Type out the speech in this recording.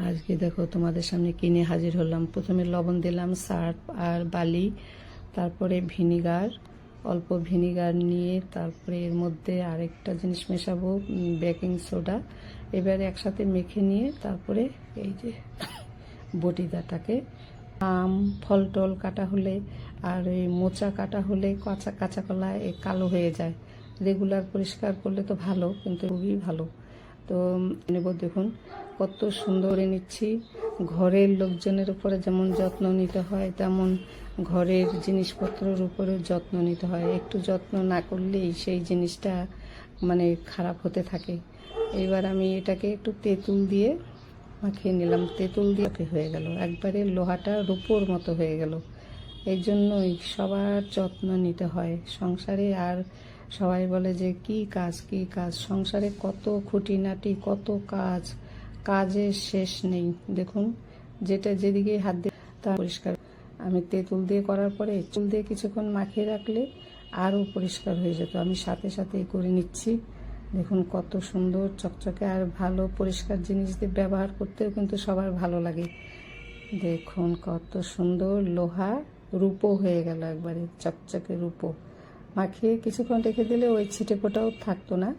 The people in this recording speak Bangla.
আজকে দেখো তোমাদের সামনে কিনে হাজির হলাম। প্রথমে লবণ দিলাম, সার্ফ আর বালি, তারপরে ভিনিগার, অল্প ভিনিগার নিয়ে তারপরে এর মধ্যে আরেকটা জিনিস মেশাবো, বেকিং সোডা। এবারে একসাথে মেখে নিয়ে তারপরে এই যে বটিদাটাকে আম ফল টল কাটা হলে আর ওই মোচা কাটা হলে কাঁচা কাঁচা কলা কালো হয়ে যায়। রেগুলার পরিষ্কার করলে তো ভালো, কিন্তু খুবই ভালো। তো নেব, দেখুন কত সুন্দর নিচ্ছি। ঘরের লোকজনের উপরে যেমন যত্ন নিতে হয়, তেমন ঘরের জিনিসপত্রের উপরে যত্ন নিতে হয়। একটু যত্ন না করলেই সেই জিনিসটা মানে খারাপ হতে থাকে। এবার আমি এটাকে একটু তেঁতুল দিয়ে মাখিয়ে নিলাম। তেঁতুল দিয়ে হয়ে গেল, একবারে লোহাটা রূপোর মতো হয়ে গেল। এই জন্যই সবার যত্ন নিতে হয় সংসারে। আর সবাই বলে যে কি কাজ কি কাজ, সংসারে কত খুঁটিনাটি, কত কাজ, কাজের শেষ নেই। দেখুন যেটা যেদিকে হাত দিয়ে তা পরিষ্কার। আমি তেঁতুল দিয়ে করার পরে চুল দিয়ে কিছুক্ষণ মাখিয়ে রাখলে আরও পরিষ্কার হয়ে যেত। আমি সাথে সাথেই করে নিচ্ছি। দেখুন কত সুন্দর চকচকে আর ভালো পরিষ্কার জিনিস দিয়ে ব্যবহার করতেও কিন্তু সবার ভালো লাগে। দেখুন কত সুন্দর লোহা রূপো হয়ে গেল, একবারে চকচকে রূপো। মাখিয়ে কিছুক্ষণ রেখে দিলে ওই ছিটে ফোটাও থাকতো না।